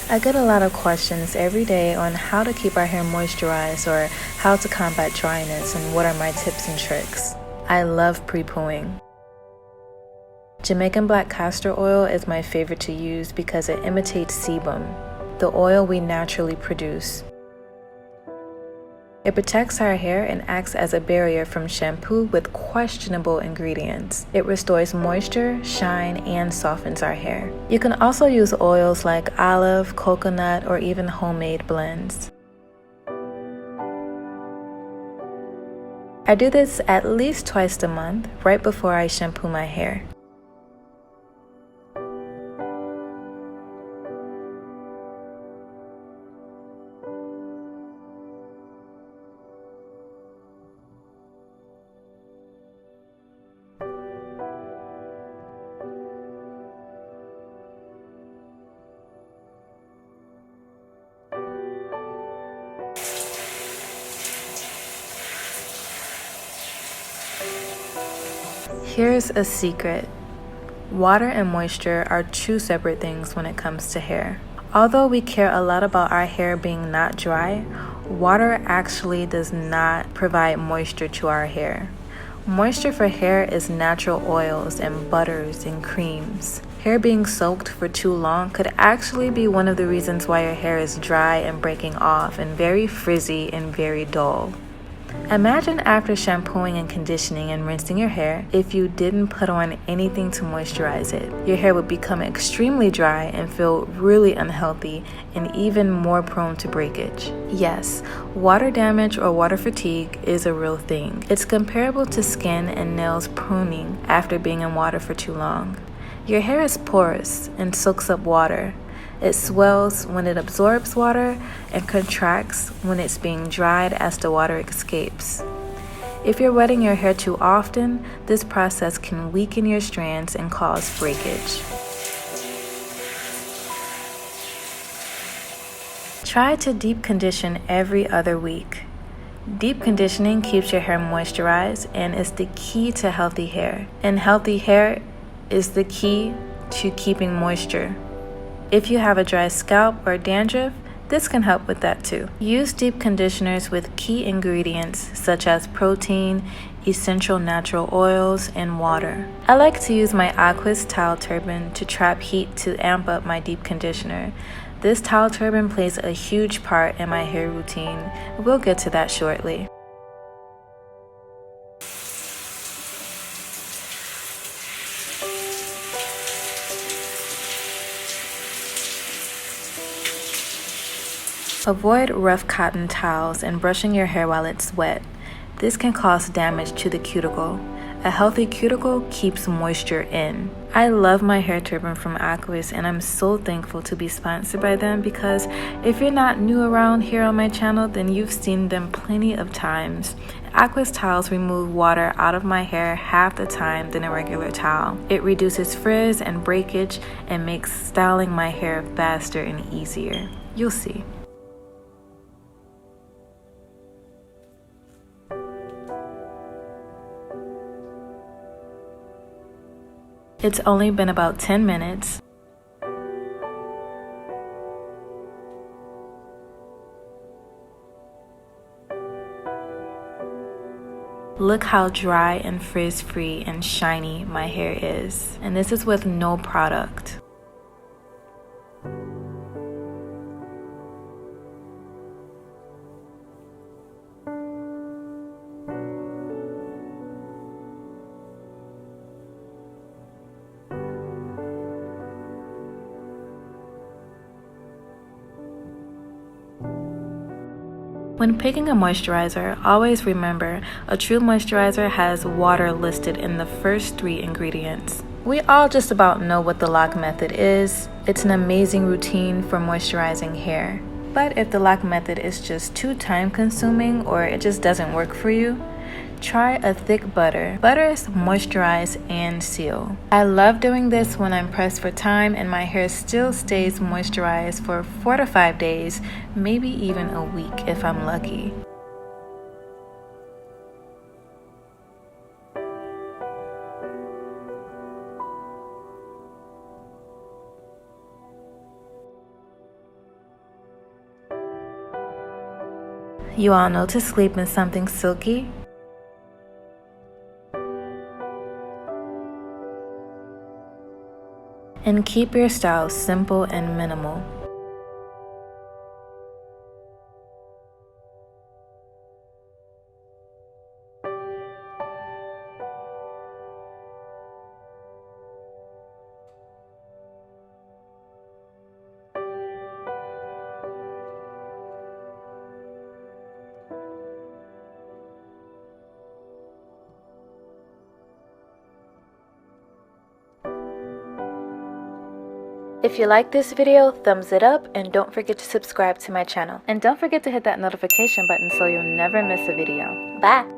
I get a lot of questions every day on how to keep our hair moisturized or how to combat dryness and what are my tips and tricks. I love pre-pooing. Jamaican black castor oil is my favorite to use because it imitates sebum, the oil we naturally produce. It protects our hair and acts as a barrier from shampoo with questionable ingredients. It restores moisture, shine, and softens our hair. You can also use oils like olive, coconut, or even homemade blends. I do this at least twice a month, right before I shampoo my hair. Here's a secret. Water and moisture are two separate things when it comes to hair. Although we care a lot about our hair being not dry, water actually does not provide moisture to our hair. Moisture for hair is natural oils and butters and creams. Hair being soaked for too long could actually be one of the reasons why your hair is dry and breaking off and very frizzy and very dull. Imagine after shampooing and conditioning and rinsing your hair, if you didn't put on anything to moisturize it. Your hair would become extremely dry and feel really unhealthy and even more prone to breakage. Yes, water damage or water fatigue is a real thing. It's comparable to skin and nails pruning after being in water for too long. Your hair is porous and soaks up water. It swells when it absorbs water and contracts when it's being dried as the water escapes. If you're wetting your hair too often, this process can weaken your strands and cause breakage. Try to deep condition every other week. Deep conditioning keeps your hair moisturized and is the key to healthy hair. And healthy hair is the key to keeping moisture. If you have a dry scalp or dandruff, this can help with that too. Use deep conditioners with key ingredients such as protein, essential natural oils, and water. I like to use my Aquis towel turban to trap heat to amp up my deep conditioner. This towel turban plays a huge part in my hair routine. We'll get to that shortly. Avoid rough cotton towels and brushing your hair while it's wet. This can cause damage to the cuticle. A healthy cuticle keeps moisture in. I love my hair turban from Aquis and I'm so thankful to be sponsored by them because if you're not new around here on my channel, then you've seen them plenty of times. Aquis towels remove water out of my hair half the time than a regular towel. It reduces frizz and breakage and makes styling my hair faster and easier. You'll see. It's only been about 10 minutes. Look how dry and frizz-free and shiny my hair is. And this is with no product. When picking a moisturizer, always remember a true moisturizer has water listed in the first 3 ingredients. We all just about know what the LOC method is. It's an amazing routine for moisturizing hair. But if the LOC method is just too time-consuming or it just doesn't work for you, try a thick butter. Butters moisturize and seal. I love doing this when I'm pressed for time and my hair still stays moisturized for 4 to 5 days, maybe even a week if I'm lucky. You all know to sleep in something silky. And keep your style simple and minimal. If you like this video, thumbs it up and don't forget to subscribe to my channel. And don't forget to hit that notification button so you'll never miss a video. Bye!